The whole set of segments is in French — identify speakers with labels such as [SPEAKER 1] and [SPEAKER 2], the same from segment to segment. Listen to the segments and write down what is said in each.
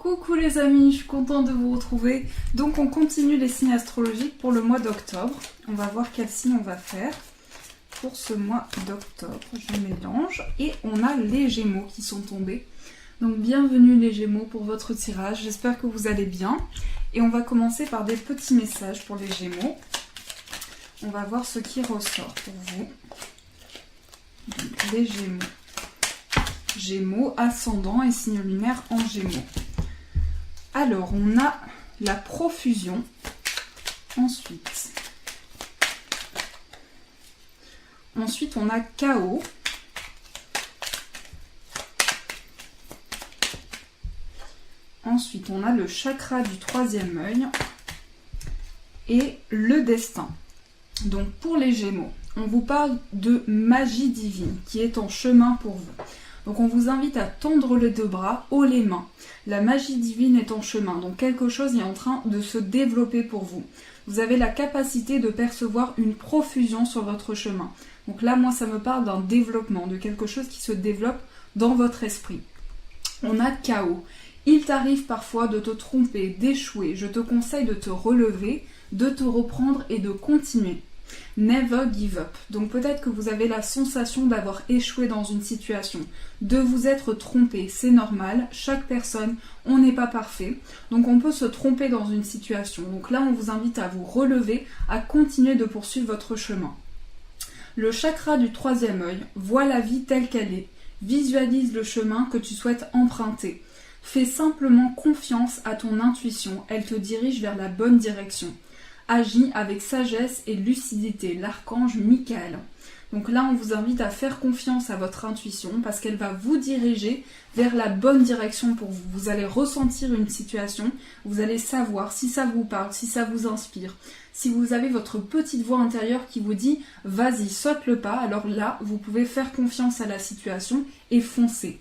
[SPEAKER 1] Coucou les amis, je suis contente de vous retrouver. Donc on continue les signes astrologiques pour le mois d'octobre. On va voir quel signe on va faire pour ce mois d'octobre. Je mélange et on a les Gémeaux qui sont tombés. Donc bienvenue les Gémeaux pour votre tirage. J'espère que vous allez bien. Et on va commencer par des petits messages pour les Gémeaux. On va voir ce qui ressort pour vous. Donc, les Gémeaux. Gémeaux, ascendant et signe lunaire en Gémeaux. Alors, on a la profusion. Ensuite, on a chaos. Ensuite, on a le chakra du troisième œil et le destin. Donc, pour les Gémeaux, on vous parle de magie divine qui est en chemin pour vous. Donc on vous invite à tendre les deux bras, haut les mains. La magie divine est en chemin, donc quelque chose est en train de se développer pour vous. Vous avez la capacité de percevoir une profusion sur votre chemin. Donc là, moi, ça me parle d'un développement, de quelque chose qui se développe dans votre esprit. On a chaos. Il t'arrive parfois de te tromper, d'échouer. Je te conseille de te relever, de te reprendre et de continuer. Never give up. Donc peut-être que vous avez la sensation d'avoir échoué dans une situation, de vous être trompé, c'est normal, chaque personne, on n'est pas parfait, donc on peut se tromper dans une situation. Donc là on vous invite à vous relever, à continuer de poursuivre votre chemin. Le chakra du troisième œil, vois la vie telle qu'elle est, visualise le chemin que tu souhaites emprunter. Fais simplement confiance à ton intuition, elle te dirige vers la bonne direction. Agis avec sagesse et lucidité, l'archange Michael. Donc là, on vous invite à faire confiance à votre intuition parce qu'elle va vous diriger vers la bonne direction pour vous. Vous allez ressentir une situation, vous allez savoir si ça vous parle, si ça vous inspire. Si vous avez votre petite voix intérieure qui vous dit « vas-y, saute le pas », alors là, vous pouvez faire confiance à la situation et foncer.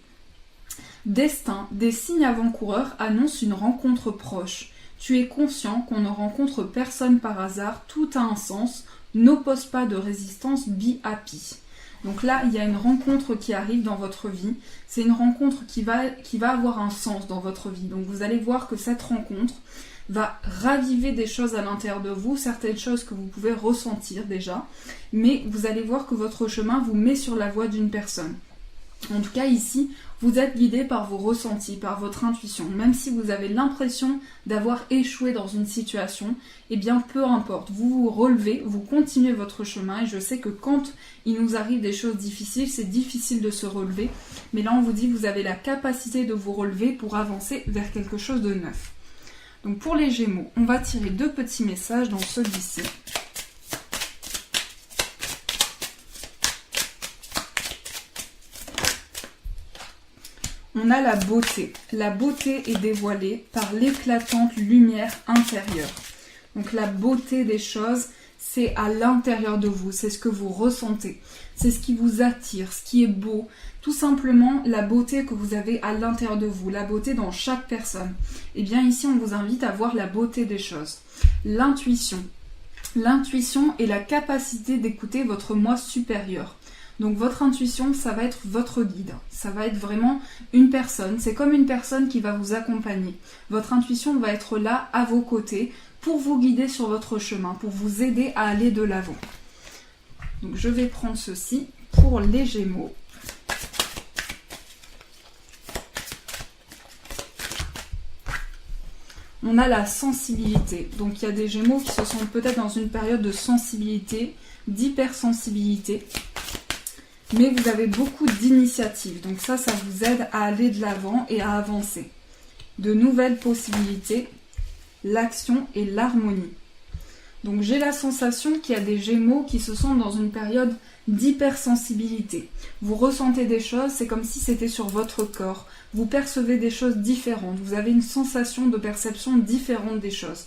[SPEAKER 1] Destin, des signes avant-coureurs annoncent une rencontre proche. Tu es conscient qu'on ne rencontre personne par hasard, tout a un sens, n'oppose pas de résistance, be happy. Donc là, il y a une rencontre qui arrive dans votre vie, c'est une rencontre qui va avoir un sens dans votre vie. Donc vous allez voir que cette rencontre va raviver des choses à l'intérieur de vous, certaines choses que vous pouvez ressentir déjà, mais vous allez voir que votre chemin vous met sur la voie d'une personne. En tout cas ici, vous êtes guidé par vos ressentis, par votre intuition. Même si vous avez l'impression d'avoir échoué dans une situation, eh bien peu importe, vous vous relevez, vous continuez votre chemin. Et je sais que quand il nous arrive des choses difficiles, c'est difficile de se relever. Mais là on vous dit que vous avez la capacité de vous relever pour avancer vers quelque chose de neuf. Donc pour les Gémeaux, on va tirer deux petits messages dans celui-ci. On a la beauté. La beauté est dévoilée par l'éclatante lumière intérieure. Donc la beauté des choses, c'est à l'intérieur de vous, c'est ce que vous ressentez. C'est ce qui vous attire, ce qui est beau. Tout simplement la beauté que vous avez à l'intérieur de vous, la beauté dans chaque personne. Et bien ici, on vous invite à voir la beauté des choses. L'intuition. L'intuition est la capacité d'écouter votre moi supérieur. Donc votre intuition, ça va être votre guide, ça va être vraiment une personne, c'est comme une personne qui va vous accompagner. Votre intuition va être là à vos côtés pour vous guider sur votre chemin, pour vous aider à aller de l'avant. Donc je vais prendre ceci pour les Gémeaux. On a la sensibilité, donc il y a des Gémeaux qui se sentent peut-être dans une période de sensibilité, d'hypersensibilité. Mais vous avez beaucoup d'initiatives, donc ça vous aide à aller de l'avant et à avancer. De nouvelles possibilités, l'action et l'harmonie. Donc j'ai la sensation qu'il y a des Gémeaux qui se sentent dans une période d'hypersensibilité. Vous ressentez des choses, c'est comme si c'était sur votre corps. Vous percevez des choses différentes, vous avez une sensation de perception différente des choses.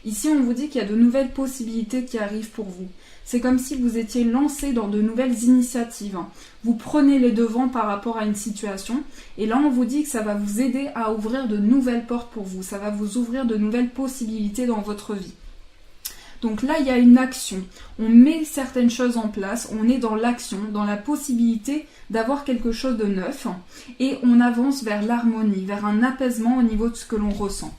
[SPEAKER 1] Ici, on vous dit qu'il y a de nouvelles possibilités qui arrivent pour vous. C'est comme si vous étiez lancé dans de nouvelles initiatives. Vous prenez les devants par rapport à une situation. Et là, on vous dit que ça va vous aider à ouvrir de nouvelles portes pour vous. Ça va vous ouvrir de nouvelles possibilités dans votre vie. Donc là, il y a une action. On met certaines choses en place, on est dans l'action, dans la possibilité d'avoir quelque chose de neuf et on avance vers l'harmonie, vers un apaisement au niveau de ce que l'on ressent.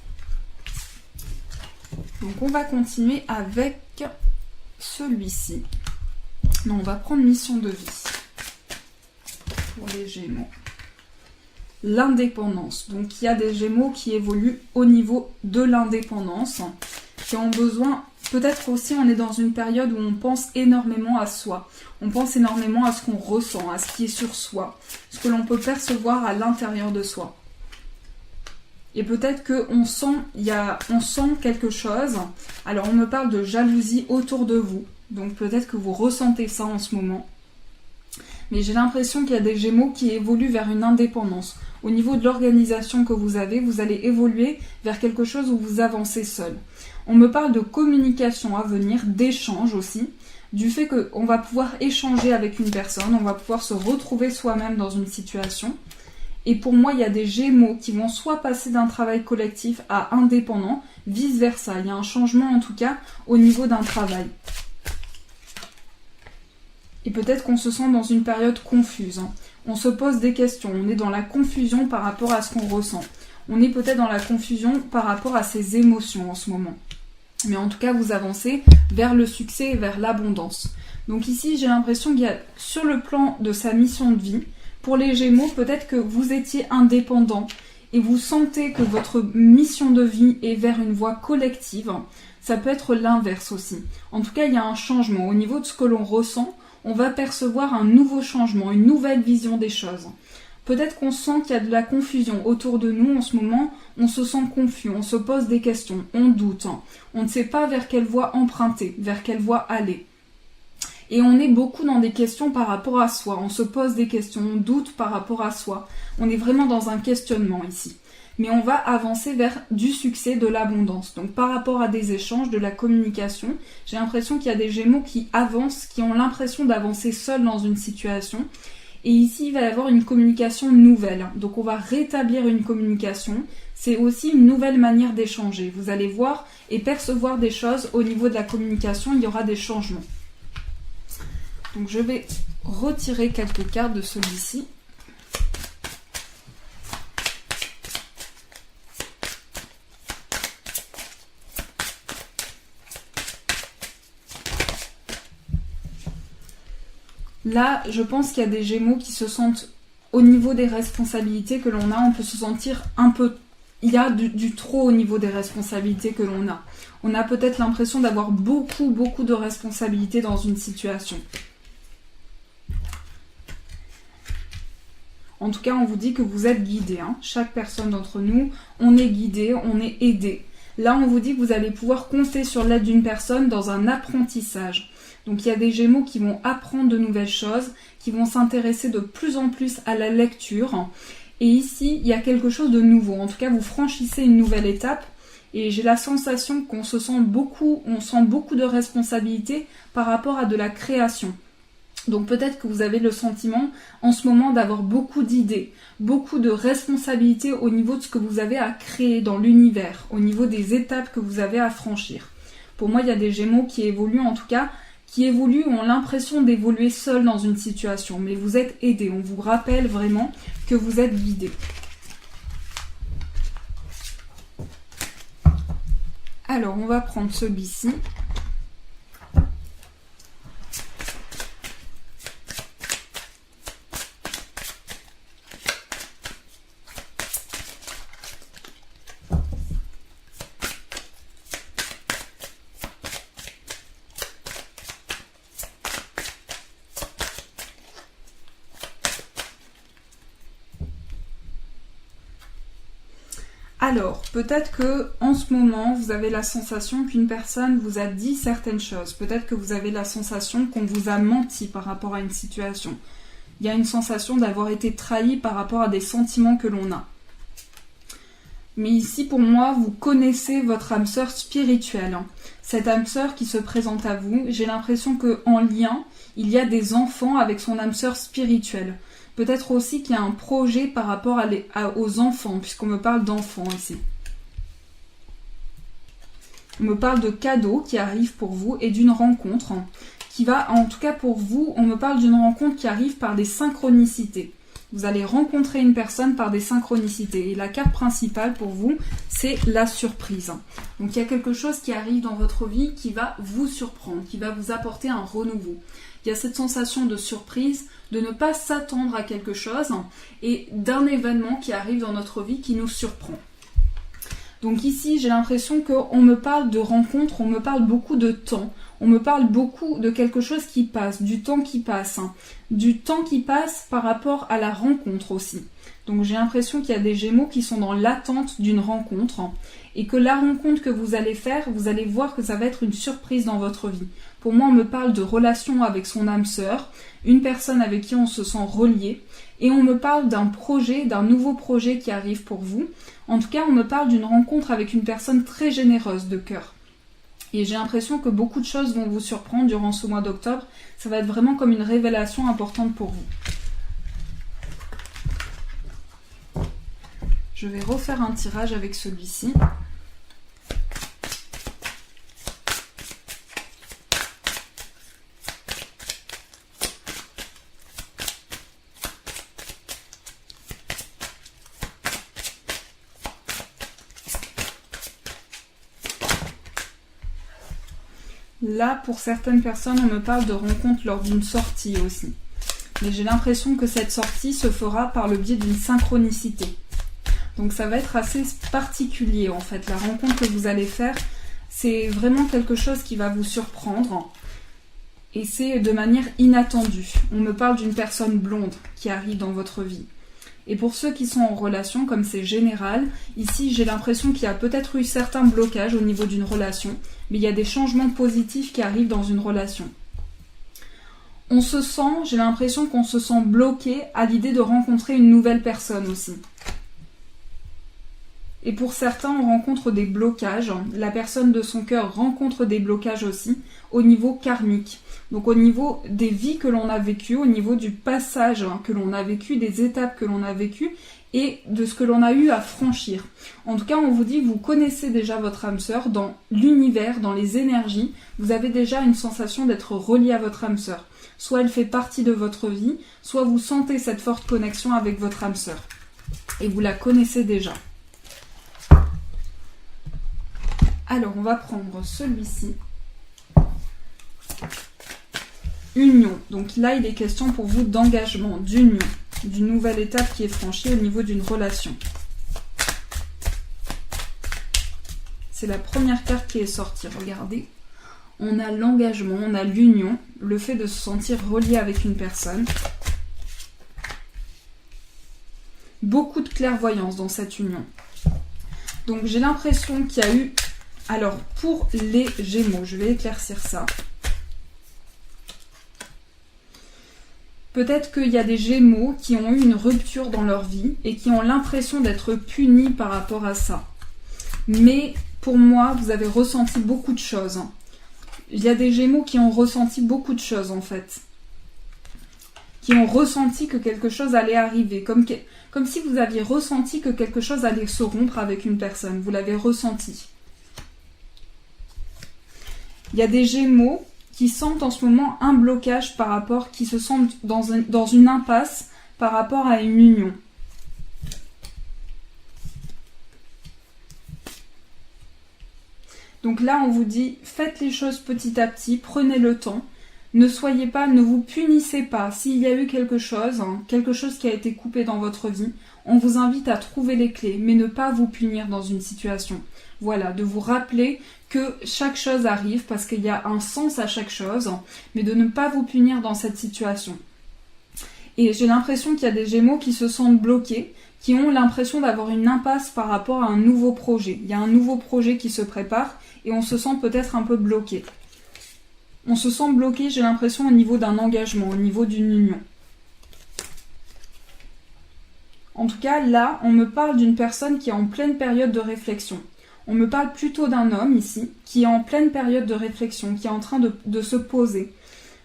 [SPEAKER 1] Donc on va continuer avec celui-ci. On va prendre mission de vie pour les Gémeaux. L'indépendance. Donc il y a des Gémeaux qui évoluent au niveau de l'indépendance, qui ont besoin, peut-être aussi on est dans une période où on pense énormément à soi. On pense énormément à ce qu'on ressent, à ce qui est sur soi, ce que l'on peut percevoir à l'intérieur de soi. Et peut-être qu'on sent quelque chose. Alors on me parle de jalousie autour de vous. Donc peut-être que vous ressentez ça en ce moment. Mais j'ai l'impression qu'il y a des Gémeaux qui évoluent vers une indépendance. Au niveau de l'organisation que vous avez, vous allez évoluer vers quelque chose où vous avancez seul. On me parle de communication à venir, d'échange aussi, du fait qu'on va pouvoir échanger avec une personne, on va pouvoir se retrouver soi-même dans une situation. Et pour moi, il y a des Gémeaux qui vont soit passer d'un travail collectif à indépendant, vice-versa. Il y a un changement en tout cas au niveau d'un travail. Et peut-être qu'on se sent dans une période confuse. On se pose des questions, on est dans la confusion par rapport à ce qu'on ressent. On est peut-être dans la confusion par rapport à ses émotions en ce moment. Mais en tout cas, vous avancez vers le succès et vers l'abondance. Donc ici, j'ai l'impression qu'il y a, sur le plan de sa mission de vie, pour les Gémeaux, peut-être que vous étiez indépendant et vous sentez que votre mission de vie est vers une voie collective. Ça peut être l'inverse aussi. En tout cas, il y a un changement. Au niveau de ce que l'on ressent, on va percevoir un nouveau changement, une nouvelle vision des choses. Peut-être qu'on sent qu'il y a de la confusion autour de nous en ce moment, on se sent confus, on se pose des questions, on doute, on ne sait pas vers quelle voie emprunter, vers quelle voie aller. Et on est beaucoup dans des questions par rapport à soi, on se pose des questions, on doute par rapport à soi. On est vraiment dans un questionnement ici. Mais on va avancer vers du succès, de l'abondance. Donc par rapport à des échanges, de la communication, j'ai l'impression qu'il y a des Gémeaux qui avancent, qui ont l'impression d'avancer seuls dans une situation. Et ici, il va y avoir une communication nouvelle. Donc on va rétablir une communication. C'est aussi une nouvelle manière d'échanger. Vous allez voir et percevoir des choses au niveau de la communication, il y aura des changements. Donc je vais retirer quelques cartes de celui-ci. Là, je pense qu'il y a des Gémeaux qui se sentent, au niveau des responsabilités que l'on a, on peut se sentir un peu... Il y a du trop au niveau des responsabilités que l'on a. On a peut-être l'impression d'avoir beaucoup de responsabilités dans une situation. En tout cas, on vous dit que vous êtes guidé. Chaque personne d'entre nous, on est guidé, on est aidé. Là, on vous dit que vous allez pouvoir compter sur l'aide d'une personne dans un apprentissage. Donc il y a des Gémeaux qui vont apprendre de nouvelles choses, qui vont s'intéresser de plus en plus à la lecture. Et ici, il y a quelque chose de nouveau. En tout cas, vous franchissez une nouvelle étape. Et j'ai la sensation qu'on sent beaucoup de responsabilités par rapport à de la création. Donc peut-être que vous avez le sentiment en ce moment d'avoir beaucoup d'idées, beaucoup de responsabilités au niveau de ce que vous avez à créer dans l'univers, au niveau des étapes que vous avez à franchir. Pour moi, il y a des Gémeaux qui évoluent, en tout cas, ont l'impression d'évoluer seuls dans une situation. Mais vous êtes aidés, on vous rappelle vraiment que vous êtes guidés. Alors, on va prendre celui-ci. Alors, peut-être que en ce moment, vous avez la sensation qu'une personne vous a dit certaines choses. Peut-être que vous avez la sensation qu'on vous a menti par rapport à une situation. Il y a une sensation d'avoir été trahi par rapport à des sentiments que l'on a. Mais ici, pour moi, vous connaissez votre âme sœur spirituelle. Cette âme sœur qui se présente à vous, j'ai l'impression qu'en lien, il y a des enfants avec son âme sœur spirituelle. Peut-être aussi qu'il y a un projet par rapport aux enfants, puisqu'on me parle d'enfants ici. On me parle de cadeaux qui arrivent pour vous et d'une rencontre qui va, en tout cas pour vous, on me parle d'une rencontre qui arrive par des synchronicités. Vous allez rencontrer une personne par des synchronicités. Et la carte principale pour vous, c'est la surprise. Donc il y a quelque chose qui arrive dans votre vie qui va vous surprendre, qui va vous apporter un renouveau. Il y a cette sensation de surprise, de ne pas s'attendre à quelque chose et d'un événement qui arrive dans notre vie qui nous surprend. Donc ici, j'ai l'impression qu'on me parle de rencontre, on me parle beaucoup de temps. On me parle beaucoup de quelque chose qui passe, du temps qui passe. Du temps qui passe par rapport à la rencontre aussi. Donc j'ai l'impression qu'il y a des Gémeaux qui sont dans l'attente d'une rencontre. Et que la rencontre que vous allez faire, vous allez voir que ça va être une surprise dans votre vie. Pour moi, on me parle de relation avec son âme sœur, une personne avec qui on se sent relié. Et on me parle d'un projet, d'un nouveau projet qui arrive pour vous. En tout cas, on me parle d'une rencontre avec une personne très généreuse de cœur. Et j'ai l'impression que beaucoup de choses vont vous surprendre durant ce mois d'octobre. Ça va être vraiment comme une révélation importante pour vous. Je vais refaire un tirage avec celui-ci. Là, pour certaines personnes, on me parle de rencontre lors d'une sortie aussi. Mais j'ai l'impression que cette sortie se fera par le biais d'une synchronicité. Donc ça va être assez particulier en fait. La rencontre que vous allez faire, c'est vraiment quelque chose qui va vous surprendre. Et c'est de manière inattendue. On me parle d'une personne blonde qui arrive dans votre vie. Et pour ceux qui sont en relation, comme c'est général, ici j'ai l'impression qu'il y a peut-être eu certains blocages au niveau d'une relation, mais il y a des changements positifs qui arrivent dans une relation. On se sent, j'ai l'impression qu'on se sent bloqué à l'idée de rencontrer une nouvelle personne aussi. Et pour certains, on rencontre des blocages. La personne de son cœur rencontre des blocages aussi au niveau karmique. Donc au niveau des vies que l'on a vécues, au niveau du passage que l'on a vécu, des étapes que l'on a vécues et de ce que l'on a eu à franchir. En tout cas, on vous dit que vous connaissez déjà votre âme sœur dans l'univers, dans les énergies. Vous avez déjà une sensation d'être relié à votre âme sœur. Soit elle fait partie de votre vie, soit vous sentez cette forte connexion avec votre âme sœur. Et vous la connaissez déjà. Alors, on va prendre celui-ci. Union. Donc là, il est question pour vous d'engagement, d'union, d'une nouvelle étape qui est franchie au niveau d'une relation. C'est la première carte qui est sortie. Regardez. On a l'engagement, on a l'union, le fait de se sentir relié avec une personne. Beaucoup de clairvoyance dans cette union. Donc j'ai l'impression qu'il y a eu... Alors, pour les Gémeaux, je vais éclaircir ça. Peut-être qu'il y a des Gémeaux qui ont eu une rupture dans leur vie et qui ont l'impression d'être punis par rapport à ça. Mais pour moi, vous avez ressenti beaucoup de choses. Il y a des Gémeaux qui ont ressenti beaucoup de choses en fait. Qui ont ressenti que quelque chose allait arriver. Comme si vous aviez ressenti que quelque chose allait se rompre avec une personne. Vous l'avez ressenti. Il y a des Gémeaux qui sentent en ce moment un blocage par rapport, qui se sentent dans une impasse par rapport à une union. Donc là, on vous dit, faites les choses petit à petit, prenez le temps, ne vous punissez pas. S'il y a eu quelque chose qui a été coupé dans votre vie, on vous invite à trouver les clés, mais ne pas vous punir dans une situation. Voilà, de vous rappeler que chaque chose arrive parce qu'il y a un sens à chaque chose, mais de ne pas vous punir dans cette situation. Et j'ai l'impression qu'il y a des Gémeaux qui se sentent bloqués, qui ont l'impression d'avoir une impasse par rapport à un nouveau projet. Il y a un nouveau projet qui se prépare et on se sent peut-être un peu bloqué. On se sent bloqué, j'ai l'impression, au niveau d'un engagement, au niveau d'une union. En tout cas, là, on me parle d'une personne qui est en pleine période de réflexion. On me parle plutôt d'un homme ici, qui est en pleine période de réflexion, qui est en train de se poser.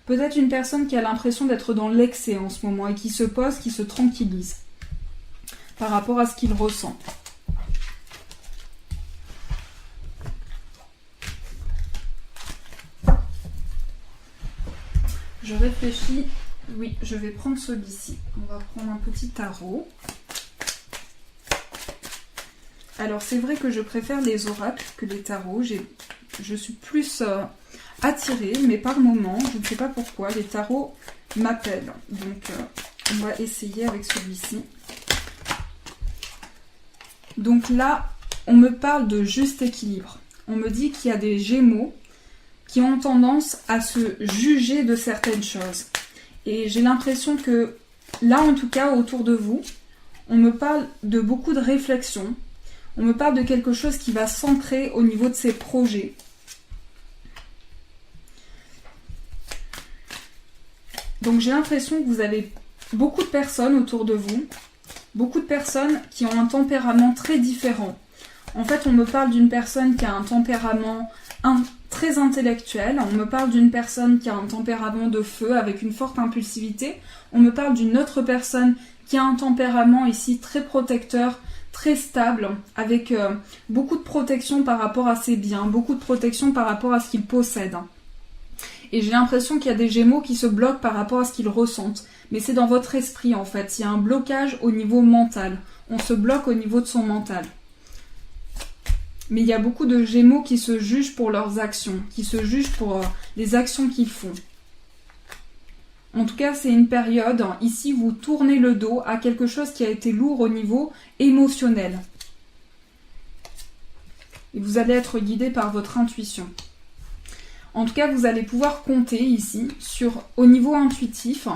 [SPEAKER 1] Peut-être une personne qui a l'impression d'être dans l'excès en ce moment et qui se pose, qui se tranquillise par rapport à ce qu'il ressent. je réfléchis. Oui, je vais prendre celui-ci. On va prendre un petit tarot. Alors c'est vrai que je préfère les oracles que les tarots. Je suis plus attirée, mais par moment, je ne sais pas pourquoi, les tarots m'appellent. Donc on va essayer avec celui-ci. Donc là, on me parle de juste équilibre. On me dit qu'il y a des Gémeaux qui ont tendance à se juger de certaines choses. Et j'ai l'impression que là, en tout cas, autour de vous, on me parle de beaucoup de réflexion. On me parle de quelque chose qui va s'ancrer au niveau de ses projets. Donc j'ai l'impression que vous avez beaucoup de personnes autour de vous, beaucoup de personnes qui ont un tempérament très différent. En fait, on me parle d'une personne qui a un tempérament très intellectuel, on me parle d'une personne qui a un tempérament de feu avec une forte impulsivité, on me parle d'une autre personne qui a un tempérament ici très protecteur, très stable, avec beaucoup de protection par rapport à ses biens, beaucoup de protection par rapport à ce qu'il possède. Et j'ai l'impression qu'il y a des Gémeaux qui se bloquent par rapport à ce qu'ils ressentent. Mais c'est dans votre esprit en fait, il y a un blocage au niveau mental. On se bloque au niveau de son mental. Mais il y a beaucoup de Gémeaux qui se jugent pour leurs actions, qui se jugent pour les actions qu'ils font. En tout cas, c'est une période, ici, vous tournez le dos à quelque chose qui a été lourd au niveau émotionnel. Et vous allez être guidé par votre intuition. En tout cas, vous allez pouvoir compter ici, au niveau intuitif,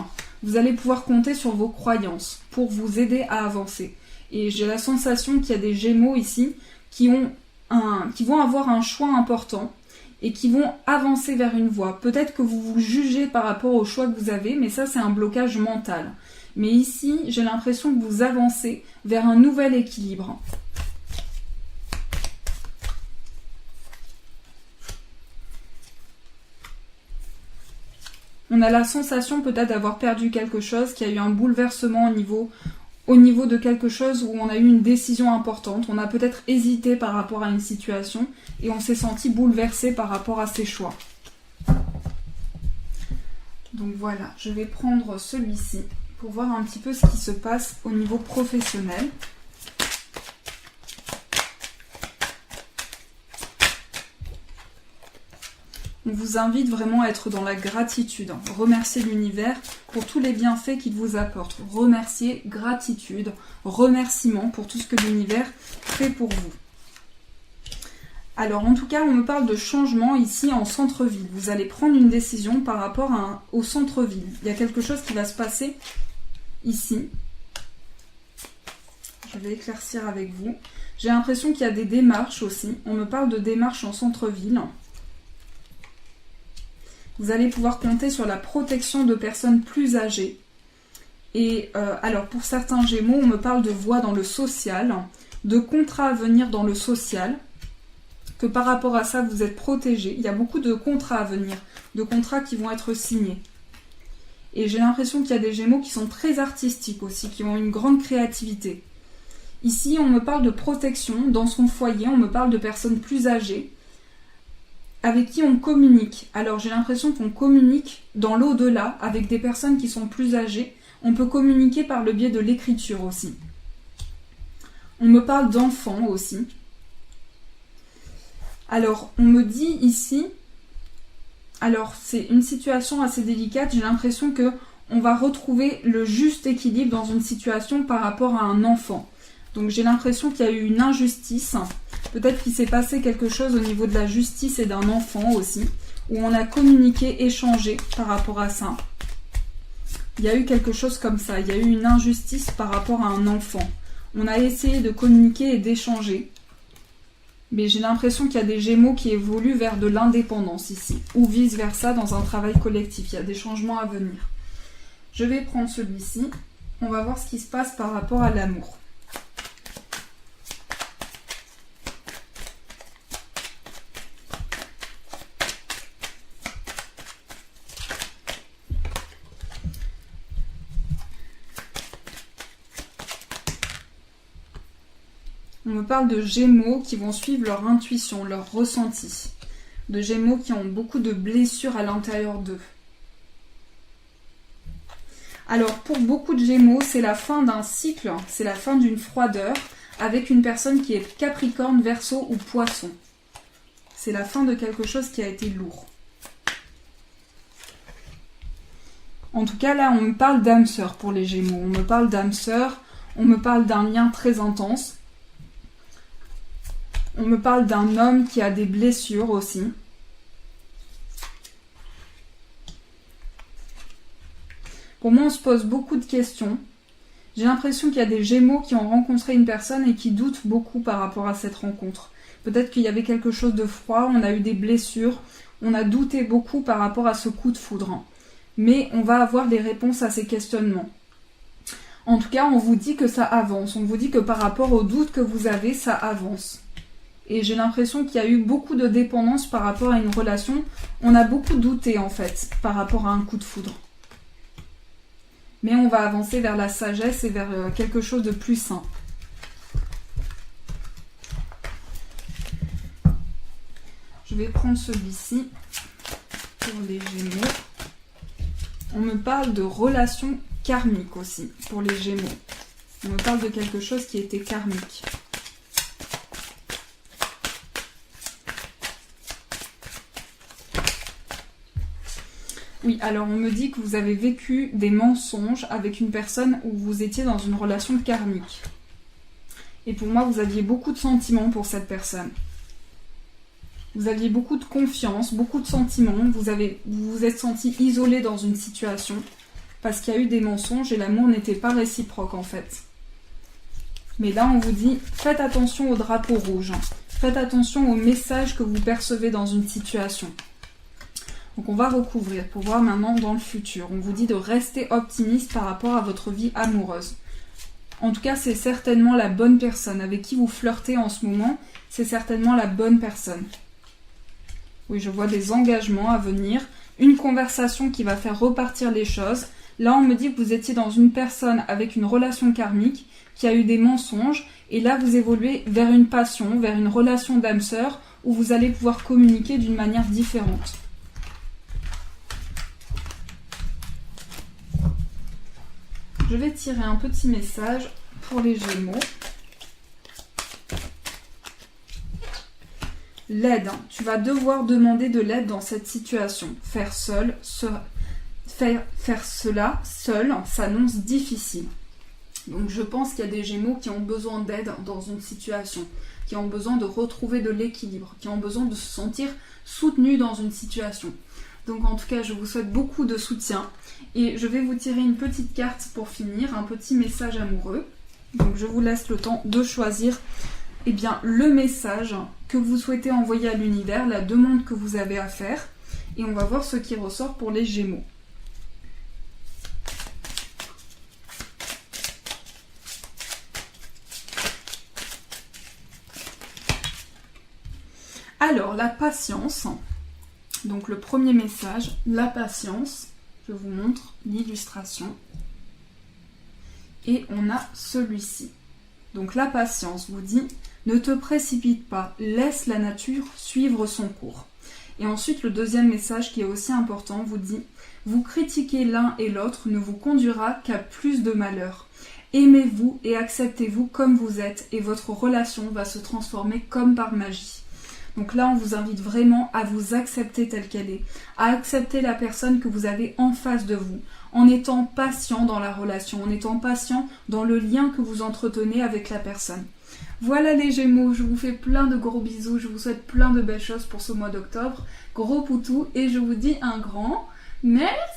[SPEAKER 1] vous allez pouvoir compter sur vos croyances pour vous aider à avancer. Et j'ai la sensation qu'il y a des Gémeaux ici qui vont avoir un choix important et qui vont avancer vers une voie. Peut-être que vous vous jugez par rapport au choix que vous avez, mais ça c'est un blocage mental. Mais ici, j'ai l'impression que vous avancez vers un nouvel équilibre. On a la sensation peut-être d'avoir perdu quelque chose, qu'il y a eu un bouleversement au niveau de quelque chose où on a eu une décision importante. On a peut-être hésité par rapport à une situation et on s'est senti bouleversé par rapport à ses choix. Donc voilà, je vais prendre celui-ci pour voir un petit peu ce qui se passe au niveau professionnel. On vous invite vraiment à être dans la gratitude. Remercier l'univers pour tous les bienfaits qu'il vous apporte. Remercier, gratitude, remerciement pour tout ce que l'univers fait pour vous. Alors en tout cas, on me parle de changement ici en centre-ville. Vous allez prendre une décision par rapport au centre-ville. Il y a quelque chose qui va se passer ici. Je vais éclaircir avec vous. J'ai l'impression qu'il y a des démarches aussi. On me parle de démarches en centre-ville. Vous allez pouvoir compter sur la protection de personnes plus âgées. Et alors pour certains Gémeaux, on me parle de voies dans le social, de contrats à venir dans le social, que par rapport à ça, vous êtes protégés. Il y a beaucoup de contrats à venir, de contrats qui vont être signés. Et j'ai l'impression qu'il y a des Gémeaux qui sont très artistiques aussi, qui ont une grande créativité. Ici, on me parle de protection dans son foyer, on me parle de personnes plus âgées, avec qui on communique. Alors j'ai l'impression qu'on communique dans l'au-delà avec des personnes qui sont plus âgées. On peut communiquer par le biais de l'écriture aussi. On me parle d'enfants aussi. Alors on me dit ici, alors c'est une situation assez délicate, j'ai l'impression que on va retrouver le juste équilibre dans une situation par rapport à un enfant. Donc j'ai l'impression qu'il y a eu une injustice. Peut-être qu'il s'est passé quelque chose au niveau de la justice et d'un enfant aussi, où on a communiqué, échangé par rapport à ça. Il y a eu quelque chose comme ça, il y a eu une injustice par rapport à un enfant. On a essayé de communiquer et d'échanger. Mais j'ai l'impression qu'il y a des Gémeaux qui évoluent vers de l'indépendance ici, ou vice-versa dans un travail collectif. Il y a des changements à venir. Je vais prendre celui-ci. On va voir ce qui se passe par rapport à l'amour. On me parle de Gémeaux qui vont suivre leur intuition, leur ressenti. De Gémeaux qui ont beaucoup de blessures à l'intérieur d'eux. Alors pour beaucoup de Gémeaux, c'est la fin d'un cycle, c'est la fin d'une froideur avec une personne qui est Capricorne, Verseau ou Poisson. C'est la fin de quelque chose qui a été lourd. En tout cas là on me parle d'âme sœur pour les Gémeaux, on me parle d'âme sœur, on me parle d'un lien très intense. On me parle d'un homme qui a des blessures aussi. Pour moi, on se pose beaucoup de questions. J'ai l'impression qu'il y a des Gémeaux qui ont rencontré une personne et qui doutent beaucoup par rapport à cette rencontre. Peut-être qu'il y avait quelque chose de froid, on a eu des blessures, on a douté beaucoup par rapport à ce coup de foudre. Mais on va avoir des réponses à ces questionnements. En tout cas, on vous dit que ça avance. On vous dit que par rapport aux doutes que vous avez, ça avance. Et j'ai l'impression qu'il y a eu beaucoup de dépendance par rapport à une relation. On a beaucoup douté en fait par rapport à un coup de foudre. Mais on va avancer vers la sagesse et vers quelque chose de plus sain. Je vais prendre celui-ci pour les Gémeaux. On me parle de relations karmiques aussi pour les Gémeaux. On me parle de quelque chose qui était karmique. Oui, alors on me dit que vous avez vécu des mensonges avec une personne où vous étiez dans une relation karmique. Et pour moi, vous aviez beaucoup de sentiments pour cette personne. Vous aviez beaucoup de confiance, beaucoup de sentiments. Vous vous êtes senti isolé dans une situation parce qu'il y a eu des mensonges et l'amour n'était pas réciproque en fait. Mais là, on vous dit, faites attention au drapeau rouge. Faites attention aux messages que vous percevez dans une situation. Donc on va recouvrir pour voir maintenant dans le futur. On vous dit de rester optimiste par rapport à votre vie amoureuse. En tout cas, c'est certainement la bonne personne avec qui vous flirtez en ce moment. C'est certainement la bonne personne. Oui, je vois des engagements à venir. Une conversation qui va faire repartir les choses. Là, on me dit que vous étiez dans une personne avec une relation karmique qui a eu des mensonges. Et là, vous évoluez vers une passion, vers une relation d'âme sœur où vous allez pouvoir communiquer d'une manière différente. Je vais tirer un petit message pour les Gémeaux. L'aide. Tu vas devoir demander de l'aide dans cette situation. Faire cela seul s'annonce difficile. Donc je pense qu'il y a des Gémeaux qui ont besoin d'aide dans une situation, qui ont besoin de retrouver de l'équilibre, qui ont besoin de se sentir soutenus dans une situation. Donc en tout cas, je vous souhaite beaucoup de soutien. Et je vais vous tirer une petite carte pour finir, un petit message amoureux. Donc je vous laisse le temps de choisir le message que vous souhaitez envoyer à l'univers, la demande que vous avez à faire. Et on va voir ce qui ressort pour les Gémeaux. Alors, la patience. Donc le premier message, la patience. Je vous montre l'illustration. Et on a celui-ci. Donc la patience vous dit, ne te précipite pas, laisse la nature suivre son cours. Et ensuite le deuxième message qui est aussi important vous dit, vous critiquer l'un et l'autre ne vous conduira qu'à plus de malheur. Aimez-vous et acceptez-vous comme vous êtes et votre relation va se transformer comme par magie. Donc là, on vous invite vraiment à vous accepter telle qu'elle est, à accepter la personne que vous avez en face de vous, en étant patient dans la relation, en étant patient dans le lien que vous entretenez avec la personne. Voilà les Gémeaux, je vous fais plein de gros bisous, je vous souhaite plein de belles choses pour ce mois d'octobre. Gros poutou et je vous dis un grand merci.